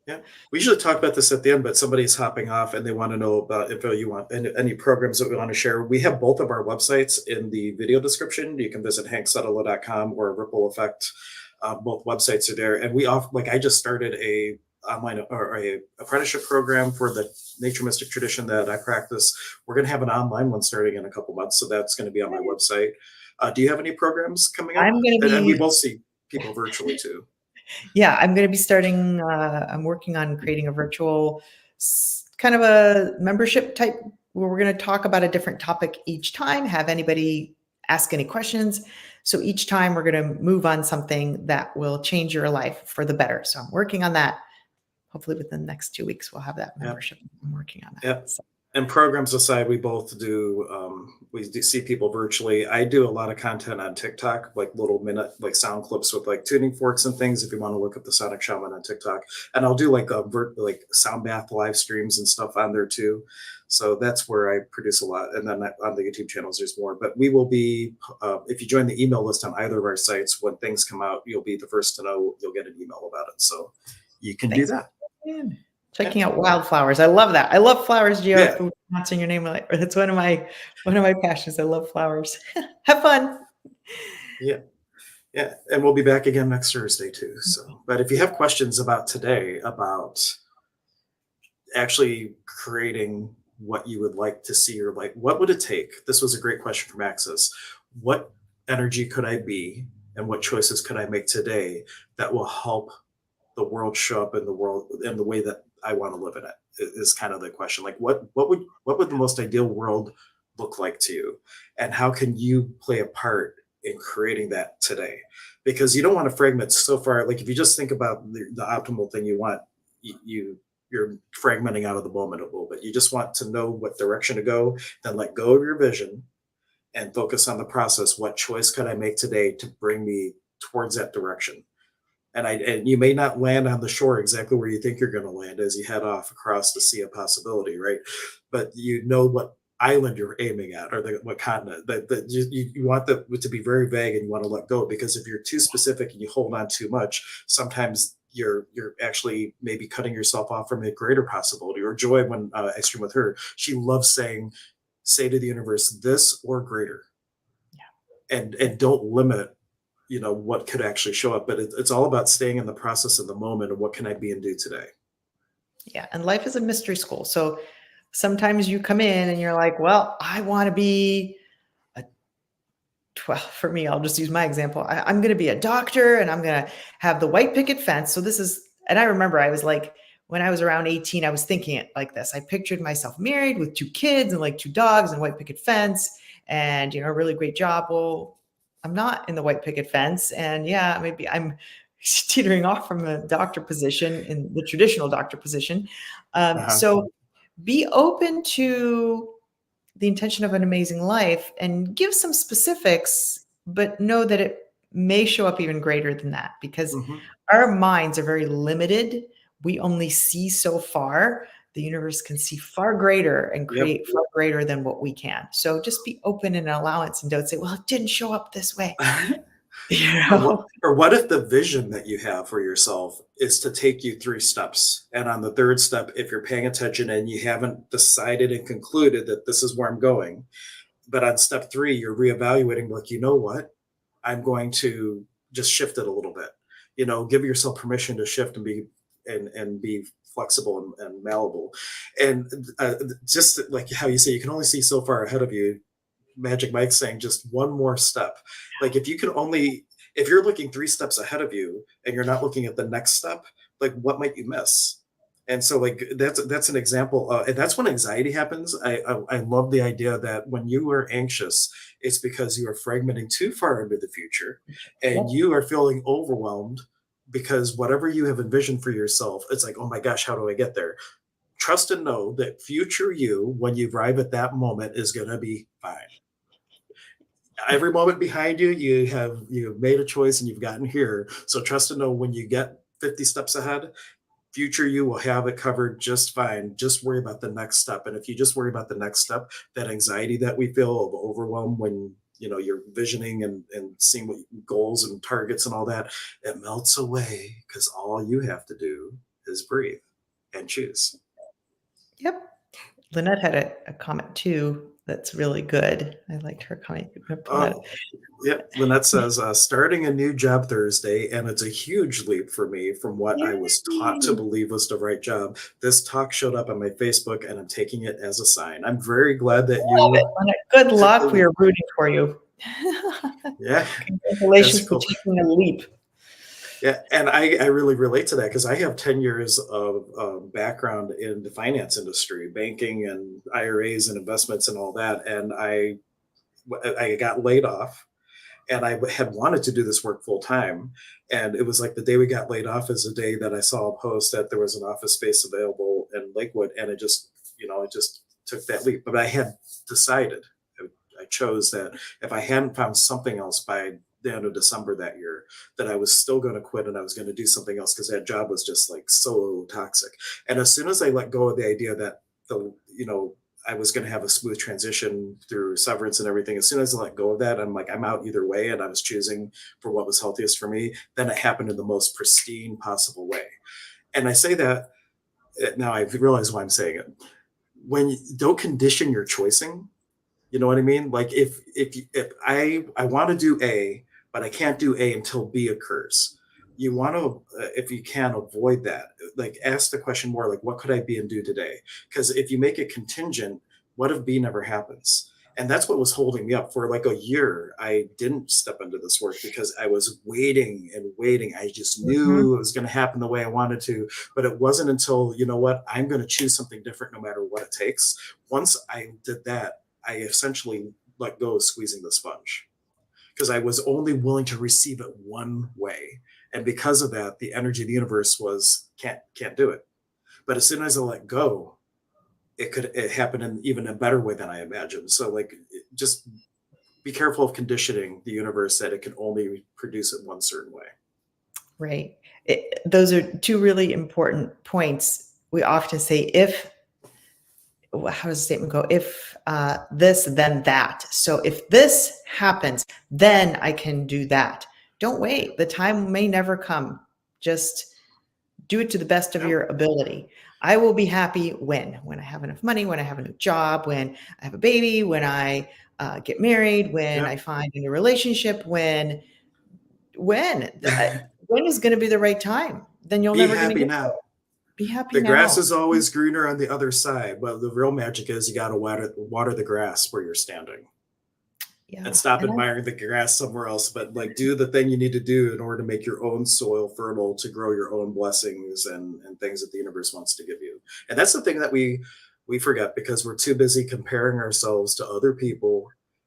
yeah. We usually talk about this at the end, but somebody's hopping off and they want to know about info you want, any programs that we want to share. We have both of our websites in the video description. You can visit hanksutala.com or Ripple Effect. Both websites are there. And we offer, like, I just started a online or a apprenticeship program for the nature mystic tradition that I practice. We're going to have an online one starting in a couple months. So that's going to be on my website. Do you have any programs coming up? I'm going to And we be both see people virtually too. Yeah, I'm going to be starting. I'm working on creating a virtual kind of a membership type where we're going to talk about a different topic each time, have anybody ask any questions. So each time we're going to move on something that will change your life for the better. So I'm working on that. Hopefully within the next 2 weeks, we'll have that Yep. membership. I'm working on that. Yep. So, And programs aside, we do see people virtually. I do a lot of content on TikTok, like little minute, like sound clips with like tuning forks and things. If you want to look up the Sonic Shaman on TikTok, and I'll do like like sound bath live streams and stuff on there too. So that's where I produce a lot. And then on the YouTube channels, there's more. But we will be, if you join the email list on either of our sites, when things come out, you'll be the first to know. You'll get an email about it. So you can do that. checking out wildflowers. I love that. I love flowers, Gio. Yeah. If pronouncing your name right. That's one of my passions. I love flowers. Have fun. Yeah. Yeah. And we'll be back again next Thursday too. So, but if you have questions about today, about actually creating what you would like to see, or like, what would it take? This was a great question from Access. What energy could I be and what choices could I make today that will help the world show up in the world in the way that I want to live in it? is kind of the question. Like what would the most ideal world look like to you, and how can you play a part in creating that today? Because you don't want to fragment so far. Like if you just think about the optimal thing you want, you're fragmenting out of the moment a little bit. You just want to know what direction to go, then let go of your vision and focus on the process. What choice could I make today to bring me towards that direction? And you may not land on the shore exactly where you think you're going to land as you head off across the sea of possibility, right? But you know what island you're aiming at, or what continent. That you want that to be very vague, and you want to let go, because if you're too specific and you hold on too much, sometimes you're actually maybe cutting yourself off from a greater possibility. Or Joy, when I stream with her, she loves saying, "Say to the universe, this or greater," and don't limit what could actually show up. But it's all about staying in the process of the moment, and what can I be and do today. Yeah. And life is a mystery school. So sometimes you come in and you're like, well, I want to be a 12. For me, I'll just use my example. I'm going to be a doctor and I'm going to have the white picket fence. So this is, and I remember I was like, when I was around 18, I was thinking it like this. I pictured myself married with 2 kids and like 2 dogs and white picket fence and, a really great job. Well, I'm not in the white picket fence. And yeah, maybe I'm teetering off from a doctor position in the traditional doctor position. Uh-huh. So be open to the intention of an amazing life and give some specifics, but know that it may show up even greater than that, because Hmm. our minds are very limited. We only see so far. The universe can see far greater and Yep. create far greater than what we can. So just be open and allowance, and don't say, well, it didn't show up this way. You Or what, know? or what if the vision that you have for yourself is to take you 3 steps? And on the third step, if you're paying attention and you haven't decided and concluded that this is where I'm going, but on step 3, you're reevaluating, like, you know what? I'm going to just shift it a little bit. Give yourself permission to shift and be flexible and malleable. And just like how you say, you can only see so far ahead of you. Magic Mike saying just one more step. Like if you're looking 3 steps ahead of you and you're not looking at the next step, like what might you miss? And so like that's an example, and that's when anxiety happens. I love the idea that when you are anxious, it's because you are fragmenting too far into the future, and Yep. you are feeling overwhelmed because whatever you have envisioned for yourself, it's like, oh my gosh, how do I get there? Trust and know that future you, when you arrive at that moment, is going to be fine. Every moment behind you, you've made a choice and you've gotten here. So trust and know, when you get 50 steps ahead, future you will have it covered just fine. Just worry about the next step. And if you just worry about the next step, that anxiety that we feel of overwhelm when you're visioning and seeing what goals and targets and all that, it melts away, because all you have to do is breathe and choose. Yep. Lynette had a comment too that's really good. I liked her comment. I'm going to pull that. Oh, yep. Lynette says, starting a new job Thursday, and it's a huge leap for me from what I was taught to Yay. believe was the right job. This talk showed up on my Facebook, and I'm taking it as a sign. I'm very glad that Love it, you Lynette. Good took the luck. We leap. are rooting for you. Yeah, that's Congratulations for cool. taking a leap. Yeah, and I really relate to that, because I have 10 years of background in the finance industry, banking and IRAs and investments and all that. And I got laid off, and I had wanted to do this work full time. And it was like the day we got laid off is the day that I saw a post that there was an office space available in Lakewood, and it just took that leap. But I had decided, I chose that if I hadn't found something else by the end of December that year, that I was still going to quit and I was going to do something else, because that job was just like so toxic. And as soon as I let go of the idea that the you know I was going to have a smooth transition through severance and everything, as soon as I let go of that, I'm like, I'm out either way, and I was choosing for what was healthiest for me. Then it happened in the most pristine possible way. And I say that now I realize why I'm saying it. When you don't condition your choosing, you know what I mean? Like if I want to do A, but I can't do A until B occurs. You want to, if you can, avoid that. Like ask the question more, like, what could I be and do today? Because if you make it contingent, what if B never happens? And that's what was holding me up for like a year. I didn't step into this work because I was waiting and waiting. I just Mhm. knew it was going to happen the way I wanted to. But it wasn't until, you know what, I'm going to choose something different no matter what it takes. Once I did that, I essentially let go of squeezing the sponge because I was only willing to receive it one way. And because of that, the energy of the universe was can't do it. But as soon as I let go, it happen in even a better way than I imagined. So like just be careful of conditioning the universe that it can only produce it one certain way. Right. Those are two really important points. We often say, if, how does the statement go? If this, then that. So if this happens, then I can do that. Don't wait. The time may never come. Just do it to the best of Yep. your ability. I will be happy when I have enough money, when I have a new job, when I have a baby, when I get married, when I Yep. find a new relationship, when when is going to be the right time? Then you're Be never going to happy get there. now. Be happy The grass now. is always greener on the other side, but the real magic is you got to water the grass where you're standing and Yeah. stop And I, admiring the grass somewhere else, but like do the thing you need to do in order to make your own soil fertile to grow your own blessings and things that the universe wants to give you. And that's the thing that we forget because we're too busy comparing ourselves to other people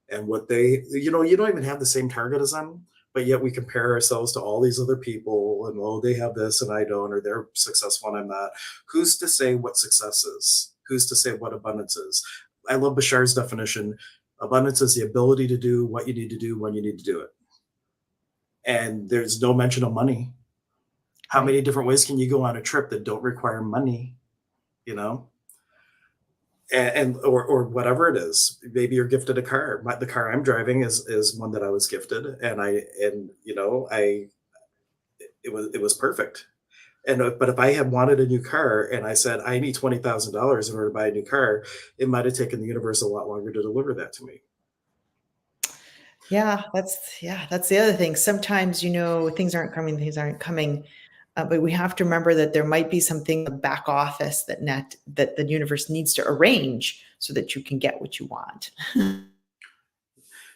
and what they, you know, you don't even have the same target as them, but yet we compare ourselves to all these other people and oh, they have this and I don't, or they're successful and I'm not. Who's to say what success is? Who's to say what abundance is? I love Bashar's definition. Abundance is the ability to do what you need to do when you need to do it. And there's no mention of money. How right. many different ways can you go on a trip that don't require money? You know, and or whatever it is. Maybe you're gifted a car. The car I'm driving is one that I was gifted, and you know it was perfect. And but if I had wanted a new car and I said I need $20,000 in order to buy a new car, it might have taken the universe a lot longer to deliver that to me. Yeah, that's the other thing. Sometimes, things aren't coming, but we have to remember that there might be something in the back office that the universe needs to arrange so that you can get what you want.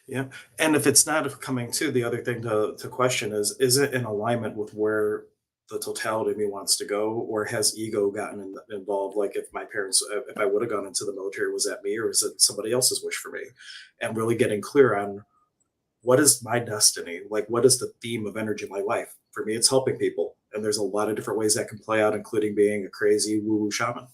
Yeah. And if it's not coming to, the other thing to question is it in alignment with where the totality of me wants to go, or has ego gotten involved? Like if my parents, if I would have gone into the military, was that me or is it somebody else's wish for me? And really getting clear on what is my destiny? Like, what is the theme of energy in my life? For me, it's helping people. And there's a lot of different ways that can play out, including being a crazy woo woo shaman.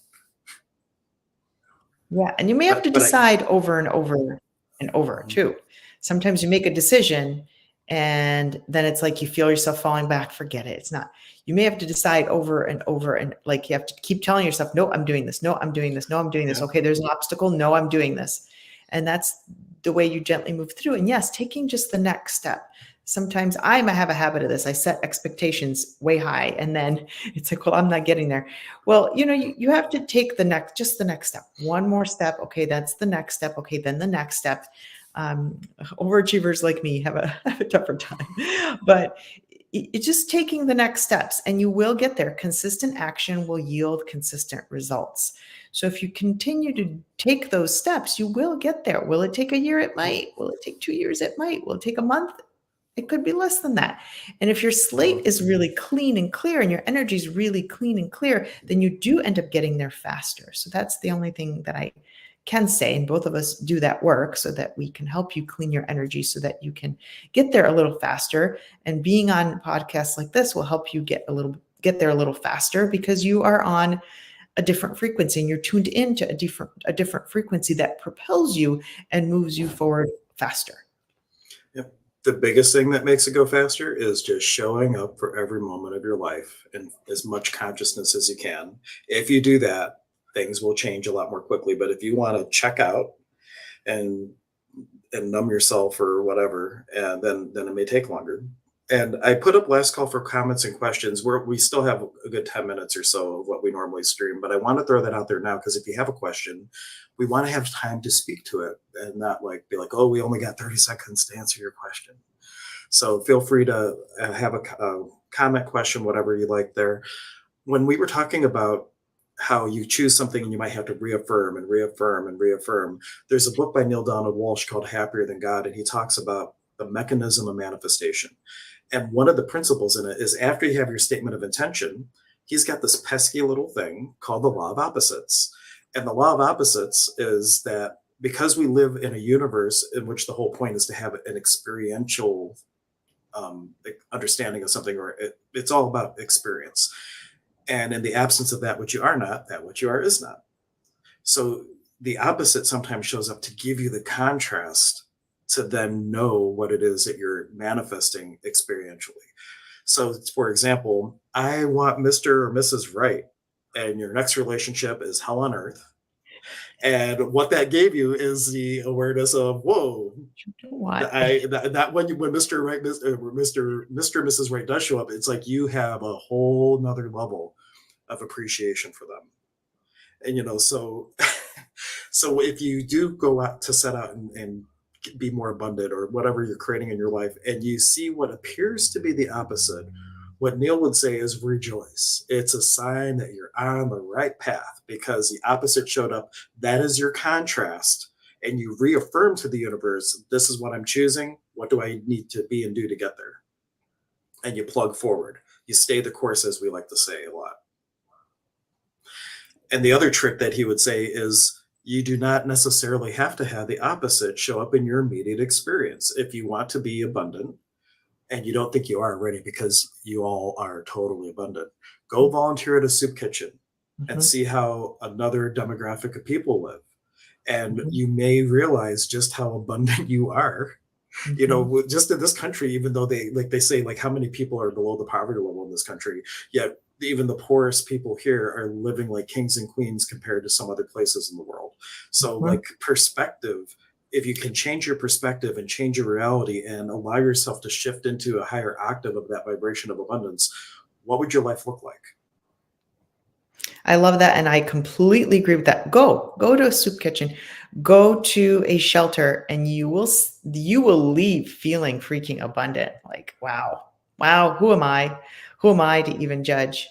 Yeah, and you may have to But I, decide over and over and over Mhm. too. Sometimes you make a decision and then it's like you feel yourself falling back, forget it. It's not. You may have to decide over and over and like you have to keep telling yourself, "No, I'm doing this. No, I'm doing this. No, I'm doing this. Yeah. Okay, there's an obstacle. No, I'm doing this." And that's the way you gently move through. And yes, taking just the next step. Sometimes I have a habit of this. I set expectations way high and then it's like, well, I'm not getting there. Well, you have to take just the next step, one more step. Okay, that's the next step. Okay, then the next step. Um, Overachievers like me have a, have a tougher time, but it's just taking the next steps and you will get there. Consistent action will yield consistent results. So if you continue to take those steps, you will get there. Will it take a year? It might. Will it take 2 years? It might. Will it take a month? It could be less than that. And if your slate Mhm. is really clean and clear and your energy is really clean and clear, then you do end up getting there faster. So that's the only thing that I can say. And both of us do that work so that we can help you clean your energy so that you can get there a little faster. And being on podcasts like this will help you get there a little faster because you are on a different frequency and you're tuned into a different frequency that propels you and moves you forward faster. Yep. The biggest thing that makes it go faster is just showing up for every moment of your life and as much consciousness as you can. If you do that, things will change a lot more quickly. But if you want to check out and numb yourself or whatever, and then it may take longer. And I put up last call for comments and questions where we still have a good 10 minutes or so of what we normally stream. But I want to throw that out there now because if you have a question, we want to have time to speak to it and not like be like, oh, we only got 30 seconds to answer your question. So feel free to have a comment, question, whatever you like there. When we were talking about how you choose something and you might have to reaffirm and reaffirm and reaffirm. There's a book by Neil Donald Walsh called Happier Than God, and he talks about the mechanism of manifestation. And one of the principles in it is after you have your statement of intention, he's got this pesky little thing called the law of opposites. And the law of opposites is that because we live in a universe in which the whole point is to have an experiential understanding of something, or it's all about experience. And in the absence of that which you are not, that which you are is not. So the opposite sometimes shows up to give you the contrast to then know what it is that you're manifesting experientially. So, for example, I want Mr. or Mrs. Right, and your next relationship is hell on earth. And what that gave you is the awareness of, whoa, What? that when Mr. Right, Mr. Mrs. Right does show up, it's like you have a whole nother level of appreciation for them. And so so if you do go out to set out and be more abundant or whatever you're creating in your life, and you see what appears to be the opposite, what Neil would say is rejoice. It's a sign that you're on the right path because the opposite showed up. That is your contrast. And you reaffirm to the universe, this is what I'm choosing. What do I need to be and do to get there? And you plug forward. You stay the course, as we like to say a lot. And the other trick that he would say is you do not necessarily have to have the opposite show up in your immediate experience. If you want to be abundant and you don't think you are already because you all are totally abundant, go volunteer at a soup kitchen and see how another demographic of people live. And you may realize just how abundant you are. Just in this country, even though they say like how many people are below the poverty level in this country, yet even the poorest people here are living like kings and queens compared to some other places in the world. So like perspective, if you can change your perspective and change your reality and allow yourself to shift into a higher octave of that vibration of abundance, what would your life look like? I love that, and I completely agree with that. Go to a soup kitchen, go to a shelter, and you will leave feeling freaking abundant. Like, wow, who am I? Who am I to even judge?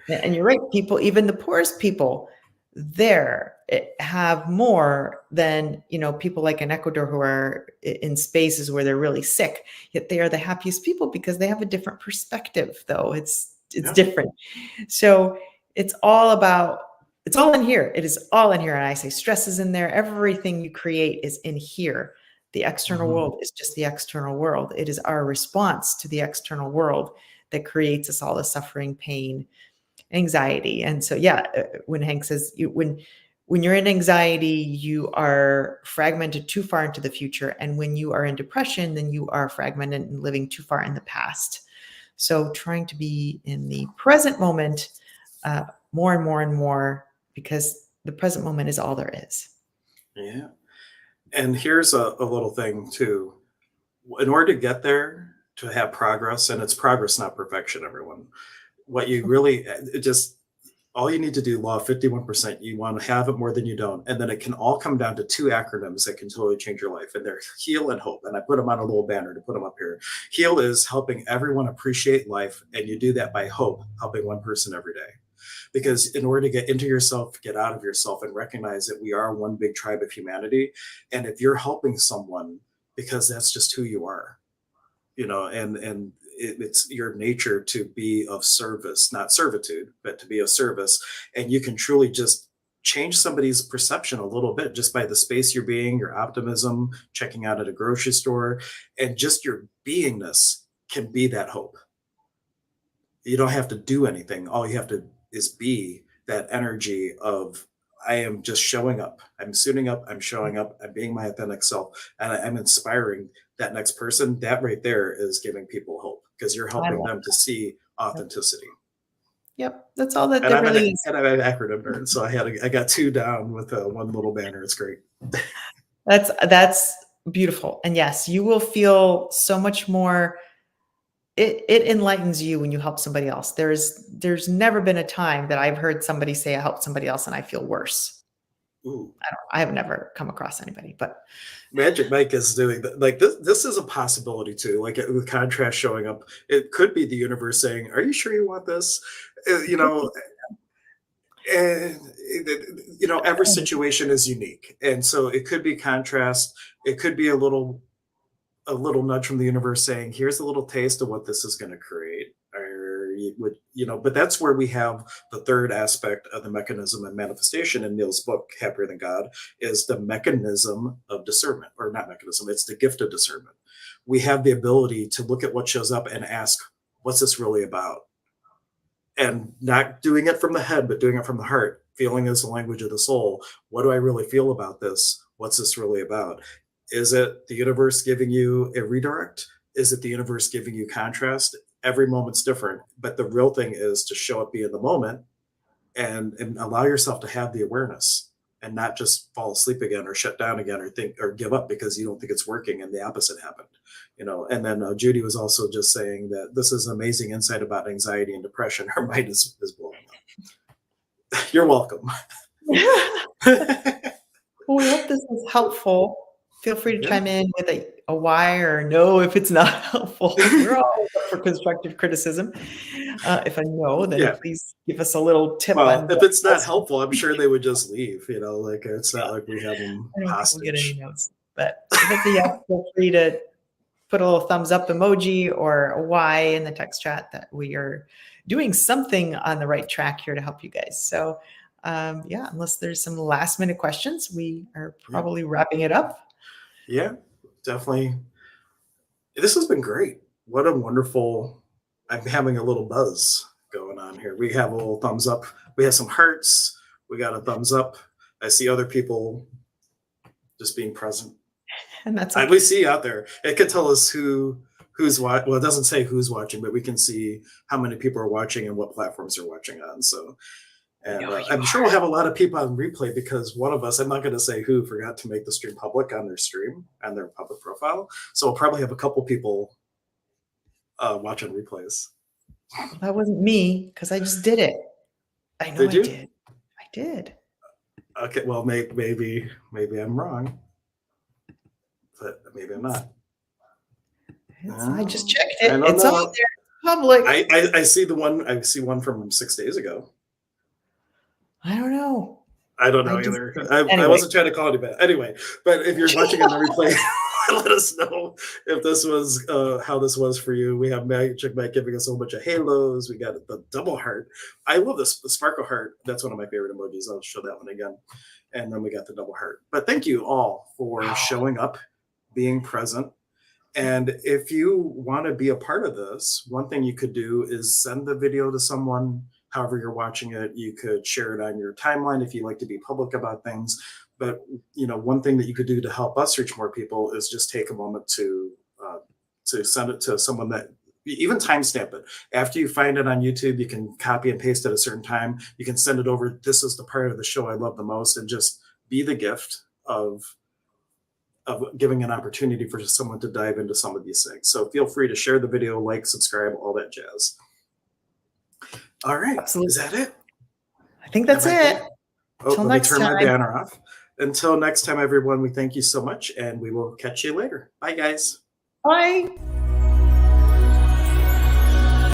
And you're right, people, even the poorest people there have more than people like in Ecuador who are in spaces where they're really sick. Yet they are the happiest people because they have a different perspective. Though it's different. So it's all in here. It is all in here. And I say stress is in there. Everything you create is in here. The external world is just the external world. It is our response to the external world that creates us all the suffering, pain, anxiety. And so, when Hank says when you're in anxiety, you are fragmented too far into the future. And when you are in depression, then you are fragmented and living too far in the past. So trying to be in the present moment, more and more and more, because the present moment is all there is. Yeah. And here's a little thing too. In order to get there, to have progress, and it's progress, not perfection, everyone. What you really, all you need to do, law of 51%, you want to have it more than you don't. And then it can all come down to two acronyms that can totally change your life. And they're heal and hope. And I put them on a little banner to put them up here. Heal is helping everyone appreciate life. And you do that by hope, helping one person every day. Because in order to get into yourself, get out of yourself, and recognize that we are one big tribe of humanity. And if you're helping someone, because that's just who you are, and it's your nature to be of service, not servitude, but to be of service. And you can truly just change somebody's perception a little bit just by the space you're being, your optimism, checking out at a grocery store, and just your beingness can be that hope. You don't have to do anything. All you have to is be that energy of I am just showing up. I'm suiting up. I'm showing up. I'm being my authentic self, and I'm inspiring that next person. That right there is giving people hope because you're helping them to see authenticity. Yep, that's all that And there really is. And I'm an acronym nerd, so I got two down with one little banner. It's great. That's beautiful, and yes, you will feel so much more. It enlightens you when you help somebody else. There's never been a time that I've heard somebody say I helped somebody else and I feel worse. Ooh. I have never come across anybody, but Magic Mike is doing that. Like this is a possibility too. Like with contrast showing up, it could be the universe saying, "Are you sure you want this?" You know, And every situation is unique, and so it could be contrast. It could be a little nudge from the universe saying, here's a little taste of what this is going to create. Or but that's where we have the third aspect of the mechanism and manifestation in Neil's book, Happier Than God, is the mechanism of discernment, or not mechanism, it's the gift of discernment. We have the ability to look at what shows up and ask, what's this really about? And not doing it from the head, but doing it from the heart. Feeling is the language of the soul. What do I really feel about this? What's this really about? Is it the universe giving you a redirect? Is it the universe giving you contrast? Every moment's different, but the real thing is to show up, be in the moment, and allow yourself to have the awareness and not just fall asleep again or shut down again or think or give up because you don't think it's working and the opposite happened. And then Judy was also just saying that this is amazing insight about anxiety and depression. Her mind is blowing up. You're welcome. Well, we hope this was helpful. Feel free to Yeah. chime in with a why or a no if it's not helpful. We're always up for constructive criticism. If a no, then Yeah. please give us a little tip Well, on if what it's not else. helpful, I'm sure they would just leave. Like it's not like we have them I don't think we'll get any hostage. notes. But if it's a yes, feel free to put a little thumbs up emoji or a Y in the text chat that we are doing something on the right track here to help you guys. So yeah, unless there's some last minute questions, we are probably wrapping it up. Yeah, definitely. This has been great. What a wonderful. I'm having a little buzz going on here. We have a little thumbs up. We have some hearts. We got a thumbs up. I see other people just being present. And that's We see out there. It can tell us who's watching. Well, it doesn't say who's watching, but we can see how many people are watching and what platforms they're watching on. So, and I'm sure we'll have a lot of people on replay because one of us, I'm not going to say who, forgot to make the stream public on their stream, on their public profile. So we'll probably have a couple people watching replays. That wasn't me because I just did it. I know Did you? did. I did. Okay, well, maybe I'm wrong, but maybe I'm not. I just checked it. I don't It's know. on there. Public. I see the one. I see one from 6 days ago. I don't know. I don't know either. I wasn't trying to call anybody. Anyway, but if you're watching on the replay, let us know if this was how this was for you. We have Magic Mike giving us a whole bunch of halos. We got the double heart. I love this. The sparkle heart. That's one of my favorite emojis. I'll show that one again. And then we got the double heart. But thank you all for showing up, being present. And if you want to be a part of this, one thing you could do is send the video to someone. However you're watching it, you could share it on your timeline if you like to be public about things. But one thing that you could do to help us reach more people is just take a moment to send it to someone that even timestamp it. After you find it on YouTube, you can copy and paste at a certain time. You can send it over. This is the part of the show I love the most, and just be the gift of giving an opportunity for someone to dive into some of these things. So feel free to share the video, like, subscribe, all that jazz. All right. Absolutely. Is that it? I think that's it. Let me turn my banner off. Until next time, everyone, we thank you so much, and we will catch you later. Bye, guys. Bye.